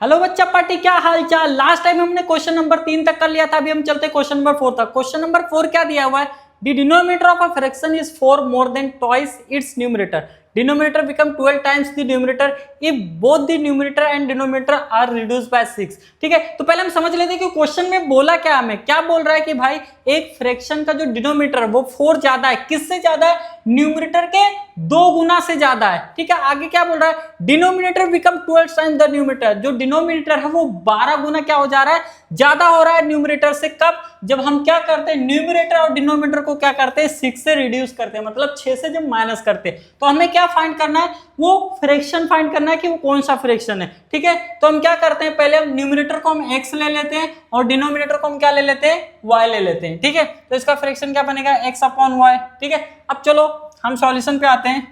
Hello बच्चा party, क्या हाल चाल। लास्ट टाइम हमने क्वेश्चन नंबर 3 तक कर लिया था, अभी हम चलते क्वेश्चन नंबर 4 तक। क्वेश्चन नंबर 4 क्या दिया हुआ है? The denominator of a fraction is 4 more than twice its numerator. Denominator become 12 times the numerator if both the numerator and denominator are reduced by 6। ठीक है, तो पहले हम समझ लेते हैं कि क्वेश्चन में बोला क्या, हमें क्या बोल रहा है कि भाई एक फ्रैक्शन का जो डिनोमिनेटर है वो 4 ज्यादा है। किससे ज्यादा है? न्यूमरेटर के 2 गुना से ज्यादा है। ठीक है, आगे क्या बोल रहा है? Denominator become 12 times the numerator. जो डिनोमिनेटर है वो 12 गुना क्या हो जा रहा है? ज्यादा हो रहा है न्यूमरेटर से। कब? जब हम क्या करते हैं, न्यूमरेटर और डिनोमिनेटर को क्या करते हैं, 6 से रिड्यूस करते हैं, मतलब 6 से जब माइनस करते हैं। तो हमें क्या फाइंड करना है? वो फ्रैक्शन फाइंड करना है कि वो कौन सा फ्रैक्शन है। ठीक है, तो हम क्या करते हैं, पहले हम न्यूमरेटर को हम x ले लेते हैं और डिनोमिनेटर को हम क्या ले लेते हैं, y ले लेते हैं। ठीक है, तो इसका फ्रैक्शन क्या बनेगा, x अपॉन y। ठीक है, अब चलो हम सॉल्यूशन पे आते हैं।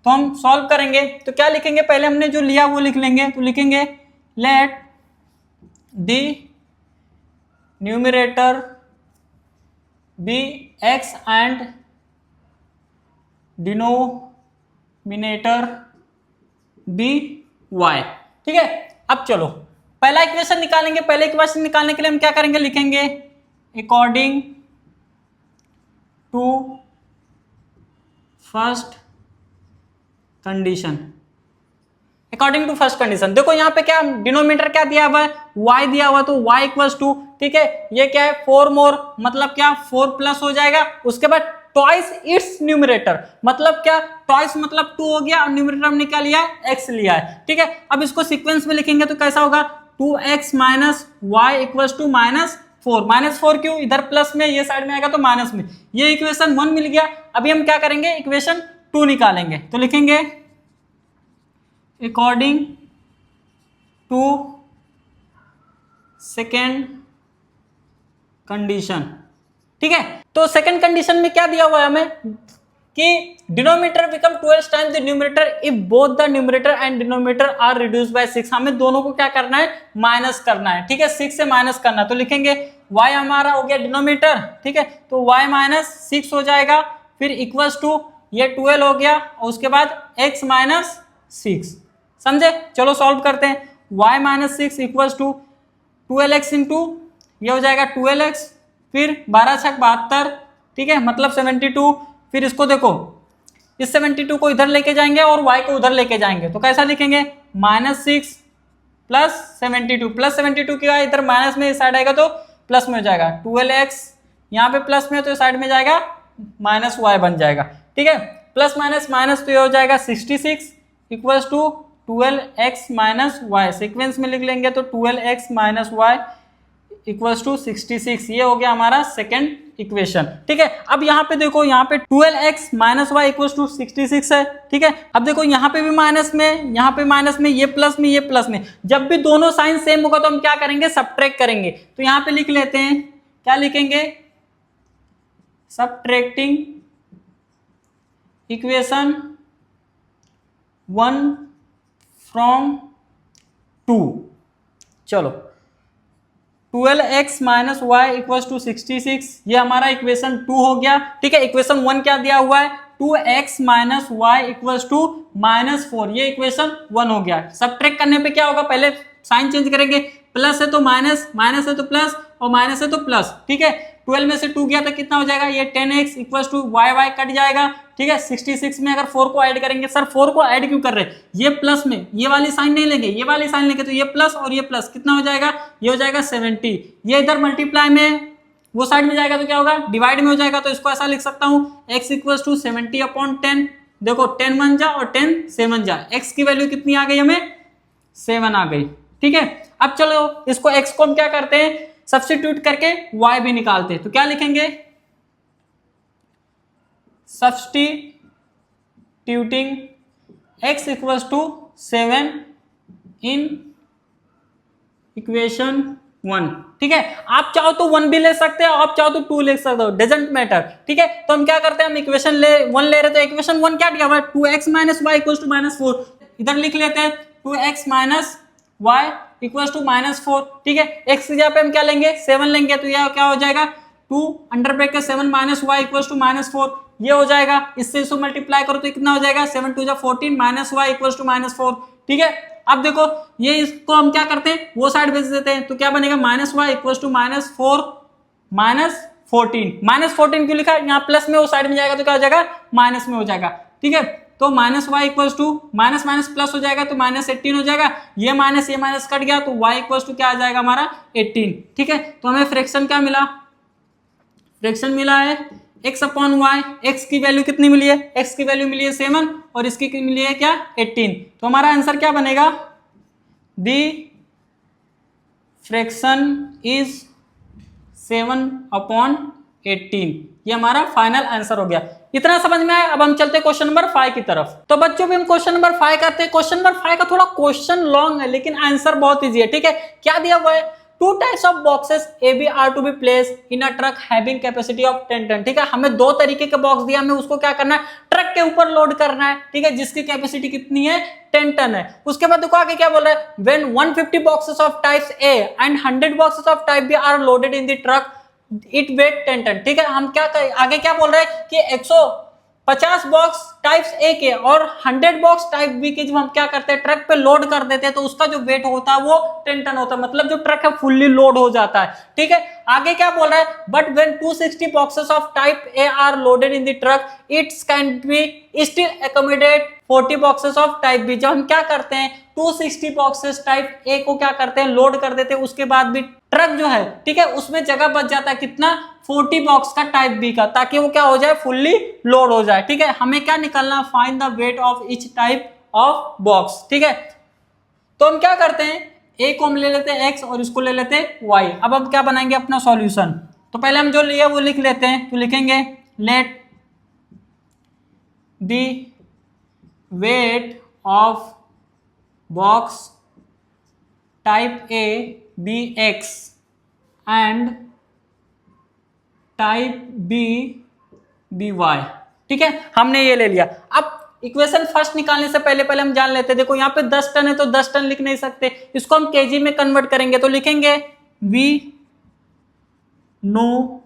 तो हम सॉल्व करेंगे तो क्या लिखेंगे, पहले हमने जो लिया वो लिख लेंगे। तो लिखेंगे let the numerator be x and denominator be y। ठीक है, अब चलो पहला इक्वेशन निकालेंगे। पहले इक्वेशन निकालने के लिए हम क्या करेंगे, लिखेंगे according to first condition. According to first condition देखो यहाँ पे क्या डिनोमिनेटर क्या दिया हुआ है, y दिया हुआ, तो y इक्वल्स टू, ठीक है, ये क्या है 4 मोर, मतलब क्या 4 प्लस हो जाएगा। उसके बाद ट्वाइस इट्स न्यूमरेटर, मतलब क्या ट्वाइस मतलब 2 हो गया, और न्यूमरेटर हमने क्या लिया है, x लिया है। ठीक है, अब इसको सीक्वेंस में लिखेंगे तो कैसा होगा, 2x minus y equals to -4। -4 क्यों, इधर प्लस में, ये साइड में आएगा तो माइनस में। ये इक्वेशन 1 मिल गया। अभी हम क्या करेंगे, इक्वेशन 2 निकालेंगे। तो लिखेंगे अकॉर्डिंग टू सेकेंड कंडीशन। ठीक है, तो सेकेंड कंडीशन में क्या दिया हुआ है हमें कि denominator become 12 times the numerator if both the numerator and denominator are reduced by 6। हमें दोनों को क्या करना है, माइनस करना है। ठीक है, 6 से माइनस करना है। तो लिखेंगे y हमारा हो गया डिनोमिनेटर, ठीक है, तो y माइनस 6 हो जाएगा, फिर इक्वल्स टू ये 12 हो गया, और उसके बाद x माइनस 6। समझे, चलो सॉल्व करते हैं। y minus 6 equals to 12x into ये हो जाएगा 12x, फिर 12 छक 72, ठीक है, मतलब 72। फिर इसको देखो, इस 72 को इधर लेके जाएंगे और y को उधर लेके जाएंगे, तो कैसा लिखेंगे, -6 प्लस 72, प्लस 72 क्या है, इधर माइनस में, इस साइड आएगा तो प्लस में हो जाएगा। 12x यहाँ पे प्लस में, तो साइड में जाएगा -y बन जाएगा। ठीक है, प्लस माइनस माइनस, तो ये हो जाएगा 66 equals to 12x minus y. Sequence में लिख लेंगे तो 12x minus y equals to 66। ये हो गया हमारा सेकेंड इक्वेशन। ठीक है, अब यहाँ पे देखो, यहाँ पे 12x minus y equals to 66 है। ठीक है, अब देखो यहाँ पे भी माइनस में, यहाँ पे माइनस में, ये प्लस में, ये प्लस में। जब भी दोनों साइन सेम होगा तो हम क्या करेंगे, सबट्रैक्ट करेंगे। तो यहाँ पे लिख लेते हैं, क्या लिखेंगे, सबट्रैक्टिंग इक्वेशन 1 फ्रॉम 2। चलो 12x minus y equals to 66, ये हमारा इक्वेशन 2 हो गया। ठीक है, इक्वेशन 1 क्या दिया हुआ है, 2x minus y equals to -4, ये इक्वेशन 1 हो गया। सबट्रैक्ट करने पे क्या होगा, पहले साइन चेंज करेंगे, प्लस है तो माइनस, माइनस है तो प्लस, और माइनस है तो प्लस। ठीक है, 12 में से 2 गया तो कितना हो जाएगा, ये 10x equals to y cut जाएगा। ठीक है, 66 में अगर 4 को ऐड करेंगे, सर 4 को ऐड क्यों कर रहे हैं, ये प्लस में, ये वाली साइन नहीं लेंगे, ये वाली साइन लेंगे, तो ये प्लस और ये प्लस कितना हो जाएगा, ये हो जाएगा 70। ये इधर मल्टीप्लाई में वो साइड में जाएगा तो क्या होगा, डिवाइड में हो जाएगा। तो इसको ऐसा लिख सकता हूँ, x इक्वल्स टू 70 अपॉन 10। देखो 10 1 जा और 10 7 जा, x की वैल्यू कितनी आ गई हमें, 7 आ गई। ठीक है, अब चलो इसको x को हम क्या करते हैं, सब्स्टिट्यूट करके y भी निकालते हैं। तो क्या लिखेंगे, substituting x equals to 7 in equation 1। ठीक है, आप चाहो तो 1 भी ले सकते हो, आप चाहो तो 2 ले सकते हो, डजंट मैटर। ठीक है, तो हम क्या करते हैं, हम इक्वेशन 1 ले रहे, तो इक्वेशन 1 क्या दिया हुआ है, 2x minus y equals to -4। इधर लिख लेते हैं 2x minus y equals to -4। ठीक है, x की जगह पे हम क्या लेंगे, 7 लेंगे, तो यह क्या हो जाएगा, 2 under bracket 7 minus y equals to -4, ये हो जाएगा। इससे इसको मल्टीप्लाई करो तो कितना हो जाएगा, 7 2 जा 14 माइनस वाई इक्वल्स टू -4। ठीक है, अब देखो ये इसको हम क्या करते हैं, वो साइड भेज देते हैं, तो क्या बनेगा माइनस वाई इक्वल टू -4 -14। -14 क्यों लिखा, यहाँ प्लस में वो साइड में जाएगा तो क्या हो जाएगा माइनस में हो जाएगा। ठीक है, तो minus y equal to minus minus plus हो जाएगा तो -18 हो जाएगा, ये माइनस कट गया तो y इक्वल टू क्या आ जाएगा हमारा 18। ठीक है, तो हमें फ्रैक्शन क्या मिला, फ्रैक्शन मिला है x अपॉन वाई। x की वैल्यू कितनी मिली है, x की वैल्यू मिली है 7 और इसकी मिली है क्या 18। तो हमारा आंसर क्या बनेगा, दी फ्रैक्शन इज 7/18। ये हमारा फाइनल आंसर हो गया। इतना समझ में आया। अब हम चलते हैं क्वेश्चन नंबर 5 की तरफ। तो बच्चों भी हम क्वेश्चन नंबर 5 करते हैं। क्वेश्चन नंबर 5 का थोड़ा क्वेश्चन लॉन्ग है लेकिन आंसर बहुत इजी है। ठीक है, क्या दिया हुआ है, 2 types of boxes A B are to be placed in a truck having capacity of 10 ton. ठीक है, हमें 2 तरीके के बॉक्स दिया, हमें उसको क्या करना है, ट्रक के ऊपर लोड करना है। ठीक है, जिसकी कैपेसिटी कितनी है 10 टन है। उसके बाद देखो आगे क्या बोल रहा है, when 150 boxes of types A and 100 boxes of type B are loaded in the truck it weight 10 ton. ठीक है, हम क्या आगे क्या बोल रहे हैं कि 150 बॉक्स टाइप्स ए के और 100 बॉक्स टाइप बी के जब हम क्या करते हैं ट्रक पे लोड कर देते हैं तो उसका जो वेट होता है वो 10 टन होता है, मतलब जो ट्रक है फुल्ली लोड हो जाता है। ठीक है, आगे क्या बोल रहा है, but when 260 boxes of type A are loaded in the truck it's can be still accommodate 40 boxes of type B. जब हम क्या करते हैं 260 बॉक्सेस टाइप ए को क्या करते हैं लोड कर देते हैं, उसके बाद भी ट्रक जो है ठीक है उसमें जगह बच जाता है कितना 40 बॉक्स का टाइप बी का, ताकि वो क्या हो जाए फुल्ली लोड हो जाए। ठीक है, हमें क्या निकालना, find the weight of each type of box. ठीक है, तो हम क्या करते हैं ए को हम ले लेते हैं x और इसको ले लेते हैं y। अब हम क्या बनाएंगे अपना सॉल्यूशन, तो पहले हम जो लिया वो लिख लेते हैं। तो लिखेंगे let the weight of box type A be x and type B be y. ठीक है, हमने ये ले लिया। अब इक्वेशन फर्स्ट निकालने से पहले हम जान लेते हैं, देखो यहाँ पे 10 टन है तो 10 टन लिख नहीं सकते, इसको हम केजी में कन्वर्ट करेंगे तो लिखेंगे वी नो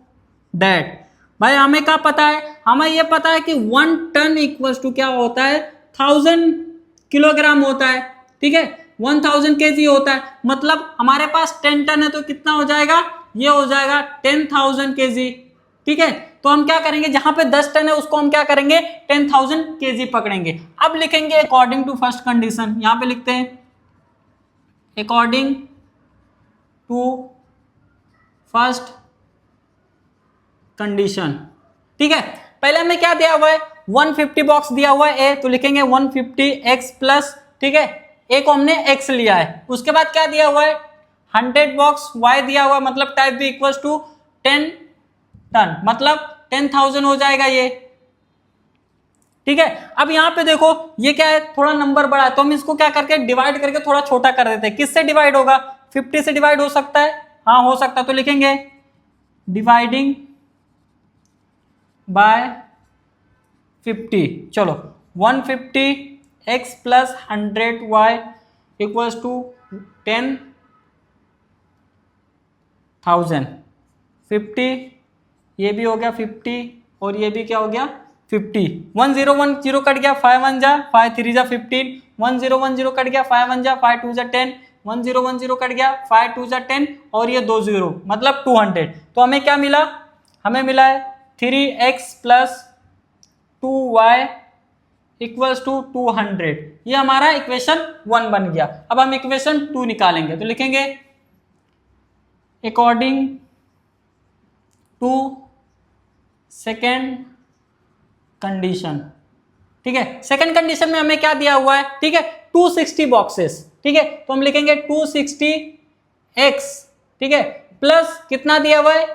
दैट। भाई हमें क्या पता है, हमें ये पता है कि 1 टन इक्वल्स टू क्या होता है 1000 किलोग्राम होता है। ठीक है, 1000 केजी होता है, मतलब हमारे पास 10 टन है तो कितना हो जाएगा, ये हो जाएगा 10,000 केजी। ठीक है, तो हम क्या करेंगे जहां पे 10 टन है उसको हम क्या करेंगे 10,000 केजी पकड़ेंगे। अब लिखेंगे अकॉर्डिंग टू फर्स्ट कंडीशन, यहां पे लिखते हैं अकॉर्डिंग टू फर्स्ट कंडीशन। ठीक है, पहले हमें क्या दिया हुआ है 150 बॉक्स दिया हुआ है ए, तो लिखेंगे 150x प्लस। ठीक है, ए को हमने x लिया है। उसके बाद क्या दिया हुआ है 100 बॉक्स y दिया हुआ है, मतलब type B equals to 10 ton, मतलब 10,000 हो जाएगा ये। ठीक है, अब यहां पे देखो ये क्या है थोड़ा नंबर बड़ा है तो हम इसको क्या करके डिवाइड करके थोड़ा छोटा कर देते हैं। किससे डिवाइड होगा, 50 से डिवाइड हो सकता है, हाँ हो सकता है, तो लिखेंगे डिवाइडिंग बाय 50। चलो 150x plus 100y equals to 10,000। 50 ये भी हो गया 50 और ये भी क्या हो गया 50। 1010 कट गया, 5 1 जा 5 3 जा 15, 1010 कट गया, 5 1 जा 5 2 जा 10, 1010 कट गया, 5 2 जा 10 और ये 2 0 मतलब 200। तो हमें क्या मिला, हमें मिला है 3x plus 2y equals to 200। ये हमारा इक्वेशन 1 बन गया। अब हम इक्वेशन 2 निकालेंगे तो लिखेंगे अकॉर्डिंग टू सेकेंड कंडीशन। ठीक है, सेकेंड कंडीशन में हमें क्या दिया हुआ है, ठीक है 260 बॉक्सेस। ठीक है, तो हम लिखेंगे 260x। ठीक है, प्लस कितना दिया हुआ है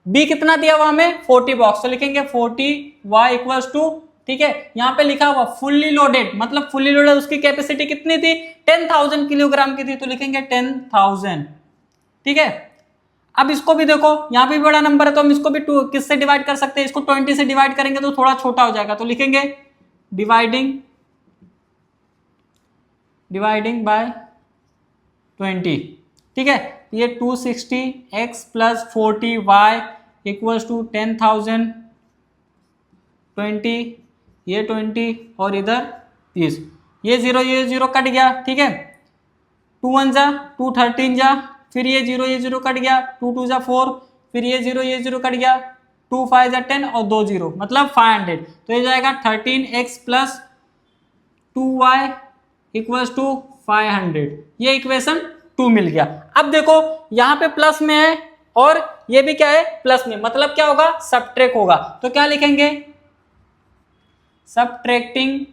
b कितना दिया हुआ हमें 40 बॉक्स, तो लिखेंगे 40y इक्वल्स टू, ठीक है यहाँ पे लिखा हुआ फुल्ली लोडेड, मतलब फुल्ली लोडेड उसकी कैपेसिटी कितनी थी 10,000 किलोग्राम की थी, तो लिखेंगे 10,000। ठीक है, अब इसको भी देखो यहाँ पे भी बड़ा नंबर है तो हम इसको भी किससे डिवाइड कर सकते हैं, इसको 20 से डिवाइड करेंगे तो थोड़ा छोटा हो जाएगा, तो लिखेंगे डिवाइडिंग बाय 20। ठीक है, ये 260x plus 40y equals to 10,000, 20 ये 20 और इधर 30। ये जीरो कट गया, ठीक है, 2 1 जा 2 13 जा, फिर ये जीरो कट गया, 2 2 जा 4, फिर ये जीरो कट गया, 2 5 जा 10 और 2 0 मतलब 500। तो ये जाएगा 13x plus 2y equals to 500। ये इक्वेशन 2 मिल गया। अब देखो यहाँ पे प्लस में है और ये भी क्या है, प्लस में, मतलब क्या होगा, सबट्रैक्ट होगा। तो क्या लिखेंगे, सबट्रैक्टिंग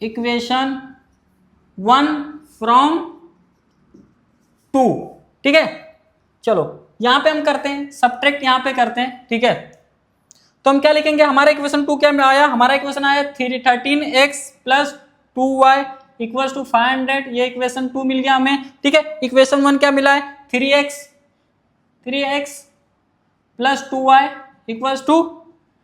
इक्वेशन 1 फ्रॉम 2, ठीक है। चलो यहां पे हम करते हैं सबट्रैक्ट, यहां पे करते हैं, ठीक है। तो हम क्या लिखेंगे, हमारा इक्वेशन 2 क्या में आया, हमारा इक्वेशन आया 13x plus 2y equals to 500। ये इक्वेशन 2 मिल गया हमें, ठीक है। इक्वेशन 1 क्या मिला है, 3x plus 2y equals to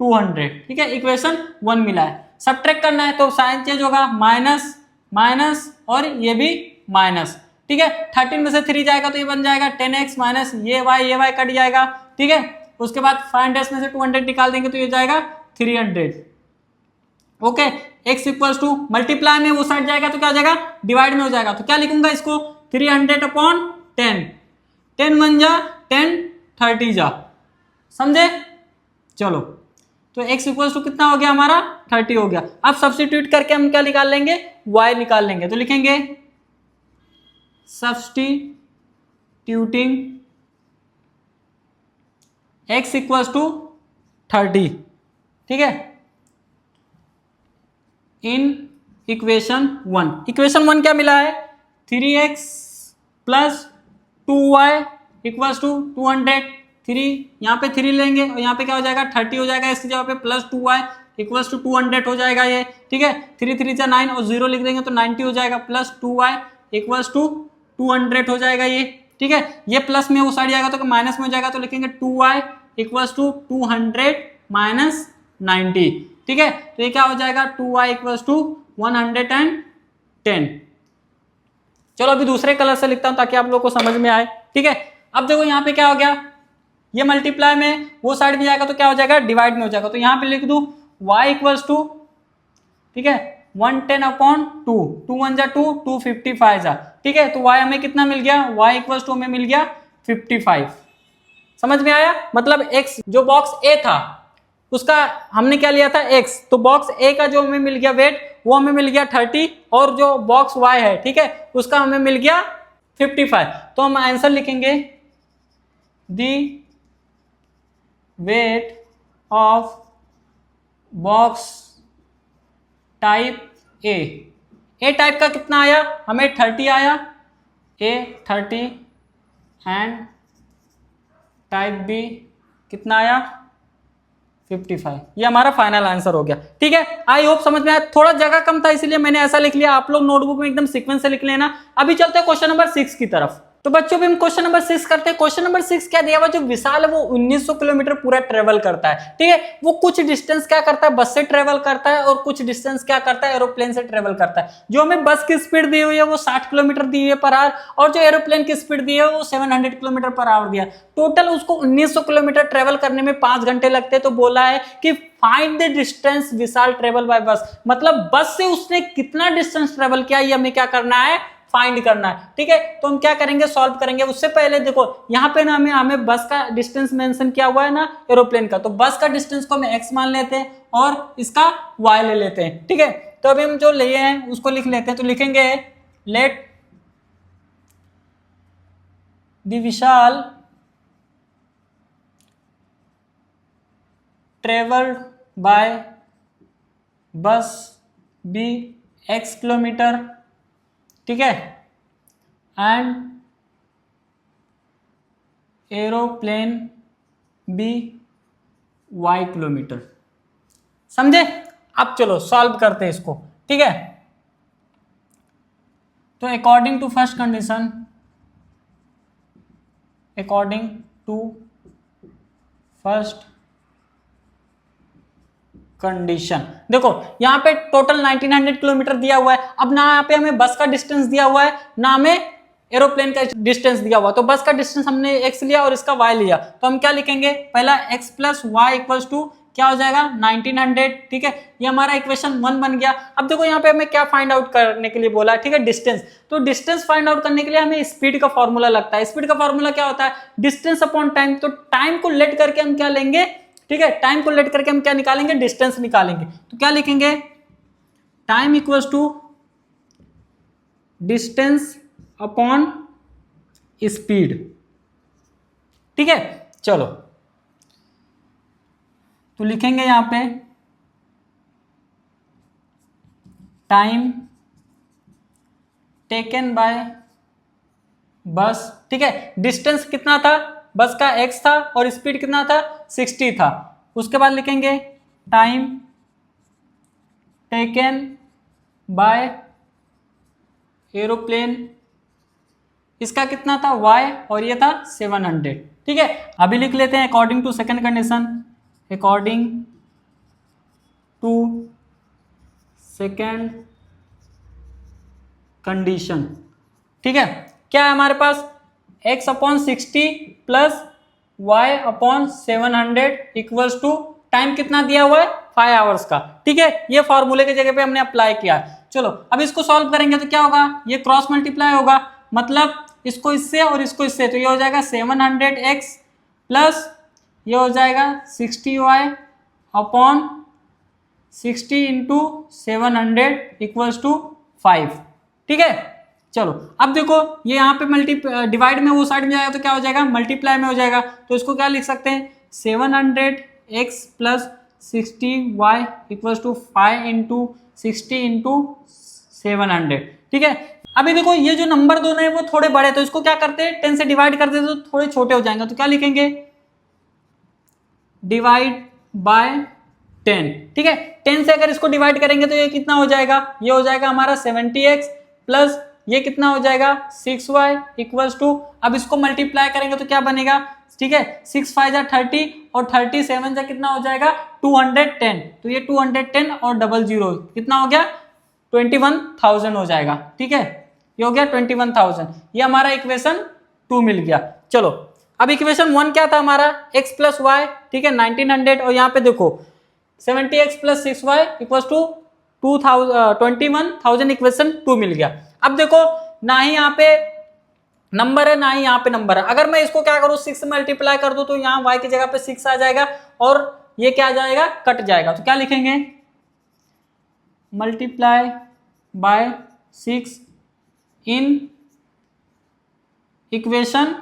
200, ठीक है। इक्वेशन 1 मिला है। सबट्रैक्ट करना है तो साइन चेंज होगा, माइनस माइनस और ये भी माइनस, ठीक है। 13 में से 3 जाएगा तो ये बन जाएगा 10x माइनस ये y कट जाएगा, ठीक है। उसके बाद 500 में से 200 निकाल देंगे तो ये जाएगा 300, okay. x equals to multiply में वो साइड जाएगा तो क्या हो जाएगा, डिवाइड में हो जाएगा। तो क्या लिखूंगा इसको, 300/10, 10 1 जा 10, 30 जा, समझे। चलो तो x इक्वल्स टू कितना हो गया हमारा, 30 हो गया। अब सब्स्टिट्यूट करके हम क्या निकाल लेंगे, y निकाल लेंगे। तो लिखेंगे सब्स्टिट्यूटिंग x इक्वल्स टू 30, ठीक है, इन इक्वेशन 1। इक्वेशन 1 क्या मिला है, 3x plus 2y equals to 200। 3 यहाँ पे 3 लेंगे और यहाँ पे क्या हो जाएगा, 30 हो जाएगा। इसकी जगह पे प्लस 2y इक्वल्स टू 200 हो जाएगा ये, ठीक है। 3 3 जा 9 और 0 लिख देंगे तो 90 हो जाएगा, प्लस 2y इक्वल्स टू 200 हो जाएगा ये, ठीक है। ये प्लस में वो साइड जाएगा तो माइनस में हो जाएगा, तो लिखेंगे 2y इक्वल्स टू 200 माइनस 90, ठीक है। तो ये क्या हो जाएगा, 2y इक्वल्स टू 110। चलो अभी दूसरे कलर से लिखता हूं ताकि आप लोग को समझ में आए, ठीक है। अब देखो यहाँ पे क्या हो गया, ये मल्टीप्लाई में वो साइड में जाएगा तो क्या हो जाएगा, डिवाइड में हो जाएगा। तो यहाँ पे लिख दूं y इक्वल्स टू, ठीक है, 110/2, 2 1 जा 2, 255 जा, ठीक है। तो y हमें कितना मिल गया, y इक्वल्स टू हमें मिल गया 55। समझ में आया, मतलब x जो बॉक्स A था उसका हमने क्या लिया था, x, तो बॉक्स A का जो हमें मिल गया वेट वो हमें मिल गया 30 और जो बॉक्स Y है, ठीक है, उसका हमें मिल गया 55। तो हम आंसर लिखेंगे the weight of box type A type का कितना आया, हमें 30 आया, A 30 एंड टाइप बी कितना आया, 55। ये हमारा फाइनल आंसर हो गया, ठीक है। आई होप समझ में आया। थोड़ा जगह कम था इसीलिए मैंने ऐसा लिख लिया, आप लोग नोटबुक में एकदम सीक्वेंस से लिख लेना। अभी चलते हैं क्वेश्चन नंबर 6 की तरफ। तो बच्चों भी हम क्वेश्चन नंबर 6 करते हैं। क्वेश्चन नंबर 6 क्या दिया हुआ, जो विशाल है वो 1900 किलोमीटर पूरा ट्रेवल करता है, ठीक है। वो कुछ डिस्टेंस क्या करता है, बस से ट्रेवल करता है, और कुछ डिस्टेंस क्या करता है, एरोप्लेन से ट्रेवल करता है। जो हमें बस की स्पीड दी हुई है वो 60 किलोमीटर दी हुई है पर आवर, और जो एरोप्लेन की स्पीड दी है वो 700 किलोमीटर पर आवर दिया। टोटल उसको 1900 किलोमीटर ट्रेवल करने में 5 घंटे लगते हैं। तो बोला है कि find the distance Vishal travel by बस, मतलब बस से उसने कितना डिस्टेंस ट्रेवल किया, ये हमें क्या करना है, फाइंड करना है, ठीक है। तो हम क्या करेंगे, सॉल्व करेंगे। उससे पहले देखो यहाँ पे ना हमें बस का डिस्टेंस मेंशन किया हुआ है ना एरोप्लेन का, तो बस का डिस्टेंस को हम x मान लेते हैं और इसका y ले लेते हैं, ठीक है। तो अभी हम जो लिए हैं उसको लिख लेते हैं। तो लिखेंगे let the Vishal travelled by bus be x kilometre, ठीक है, and aeroplane be y kilometre. समझे। अब चलो सॉल्व करते हैं इसको, ठीक है। तो according to first condition, according to first condition, देखो यहाँ पे टोटल 1900 किलोमीटर दिया हुआ है। अब ना यहाँ पे हमें बस का डिस्टेंस दिया हुआ है ना हमें एरोप्लेन का डिस्टेंस दिया हुआ। तो बस का डिस्टेंस हमने x लिया और इसका y लिया। तो हम क्या लिखेंगे, पहला x plus y equals to क्या हो जाएगा 1900, ठीक है। ये हमारा इक्वेशन 1 बन गया। अब देखो यहाँ पे हमें क्या फाइंड आउट करने के लिए बोला है, ठीक है, डिस्टेंस। तो डिस्टेंस फाइंड आउट करने के लिए हमें स्पीड का फॉर्मूला लगता है। स्पीड का फॉर्मूला क्या होता है, डिस्टेंस अपॉन टाइम। तो टाइम को लेट करके हम क्या लेंगे, ठीक है, टाइम को लेट करके हम क्या निकालेंगे, डिस्टेंस निकालेंगे। तो क्या लिखेंगे, time equals to distance upon speed, ठीक है। चलो तो लिखेंगे यहां पे टाइम टेकन बाय बस, ठीक है। डिस्टेंस कितना था, बस का x था, और स्पीड कितना था 60 था। उसके बाद लिखेंगे टाइम टेकन बाय एरोप्लेन, इसका कितना था y, और ये था 700, ठीक है। अभी लिख लेते हैं according to second condition, according to second condition, ठीक है। क्या है हमारे पास, x upon 60 plus y upon 700 equals to time कितना दिया हुआ है 5 आवर्स का, ठीक है। ये फॉर्मूले की जगह पे हमने अप्लाई किया है। चलो अब इसको सॉल्व करेंगे तो क्या होगा, ये क्रॉस मल्टीप्लाई होगा, मतलब इसको इससे और इसको इससे, तो ये हो जाएगा 700x प्लस ये हो जाएगा 60y upon 60 into 700 equals to 5, ठीक है। चलो अब देखो ये यहाँ पे डिवाइड में वो साइड में जाएगा तो क्या हो जाएगा, मल्टीप्लाई में हो जाएगा। तो इसको क्या लिख सकते हैं, 700x plus 60y equals to 5 into 60 into 700, ठीक है। अभी देखो ये जो नंबर दोनों है वो थोड़े बड़े, तो इसको क्या करते हैं 10 से डिवाइड करते हैं तो थोड़े छोटे हो जाएंगे। तो क्या लिखेंगे, डिवाइड बाय 10, ठीक है। 10 से अगर इसको डिवाइड करेंगे तो ये कितना हो जाएगा, ये हो जाएगा हमारा 70x प्लस ये कितना हो जाएगा 6y इक्वल्स टू, अब इसको मल्टीप्लाई करेंगे तो क्या बनेगा, ठीक है, 6 5 जा 30 और 37 जा कितना हो जाएगा 210, तो ये 210 और 00 कितना हो गया 21,000 हो जाएगा, ठीक है। ये हो गया 21,000, ये हमारा इक्वेशन 2 मिल गया। चलो अब इक्वेशन 1 क्या था हमारा, x प्लस वाई, ठीक है 1900, और यहाँ पे देखो 70x plus 6y equals to 21,000, equation 2 मिल गया। अब देखो ना ही यहाँ पे नंबर है ना ही यहाँ पे नंबर है, अगर मैं इसको क्या करूँ 6 से मल्टीप्लाई कर दूं तो यहाँ y की जगह पे 6 आ जाएगा और ये क्या आ जाएगा कट जाएगा। तो क्या लिखेंगे, मल्टीप्लाई बाय 6 इन इक्वेशन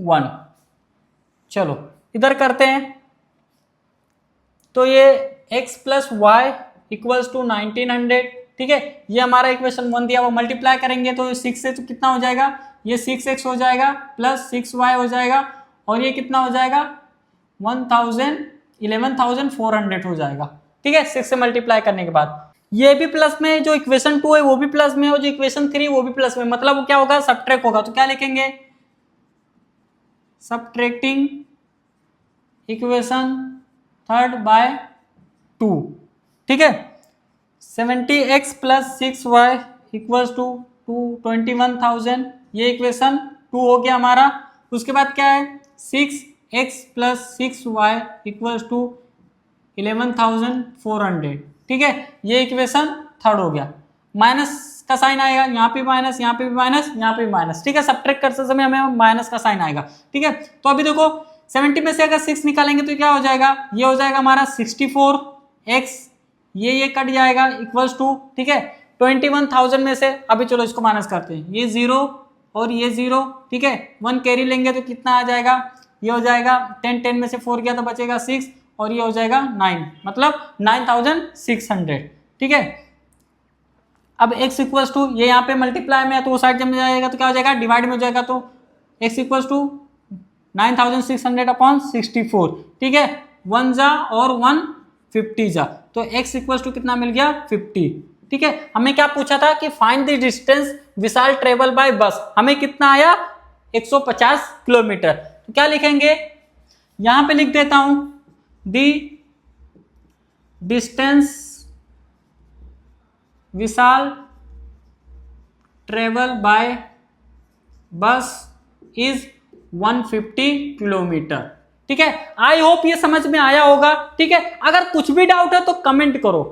1। चलो इधर करते हैं, तो ये x plus y equals to 1900, ठीक है। ये हमारा इक्वेशन 1 दिया हुआ, मल्टीप्लाई करेंगे तो 6 से तो कितना हो जाएगा, ये 6x हो जाएगा प्लस 6y हो जाएगा, और ये कितना हो जाएगा 11,400 हो जाएगा, ठीक है। 6 से मल्टीप्लाई करने के बाद ये भी प्लस में, जो इक्वेशन 2 है वो भी प्लस में, और जो इक्वेशन 3 वो भी प्लस में, मतलब वो क्या होगा सबट्रैक्ट होगा। तो क्या लिखेंगे, सबट्रैक्टिंग इक्वेशन 3 बाय 2, ठीक है। 70x plus 6y equals to 21,000, ये इक्वेशन 2 हो गया हमारा। उसके बाद क्या है 6x plus 6y equals to 11,400, ठीक है। ये इक्वेशन 3 हो गया। माइनस का साइन आएगा, यहाँ पे माइनस, यहाँ पे भी माइनस, यहाँ पे भी माइनस, ठीक है। सबट्रैक्ट करते समय हमें माइनस का साइन आएगा, ठीक है। तो अभी देखो 70 में से अगर 6 निकालेंगे तो क्या हो जाएगा, ये हो जाएगा हमारा 64x, ये कट जाएगा इक्वल्स टू, ठीक है 21,000 में से, अभी चलो इसको माइनस करते हैं, ये 0 और ये 0, ठीक है। 1 कैरी लेंगे तो कितना आ जाएगा, ये हो जाएगा 10 में से 4 गया तो बचेगा 6, और ये हो जाएगा 9, मतलब 9,600, ठीक है। अब x इक्वल्स टू, ये यहाँ पे मल्टीप्लाई में है तो वो साइड जब जाएगा तो क्या हो जाएगा डिवाइड में हो जाएगा, तो x इक्वल्स टू 9,600 अपॉन 64, ठीक है। 1 जा और 1 50 जा, तो x इक्वल्स टू कितना मिल गया 50, ठीक है। हमें क्या पूछा था कि find the distance Vishal travel by बस, हमें कितना आया 150 किलोमीटर। तो क्या लिखेंगे, यहां पे लिख देता हूं the distance Vishal travel by बस इज 150 किलोमीटर, ठीक है, आई होप ये समझ में आया होगा। ठीक है, अगर कुछ भी डाउट है तो कमेंट करो।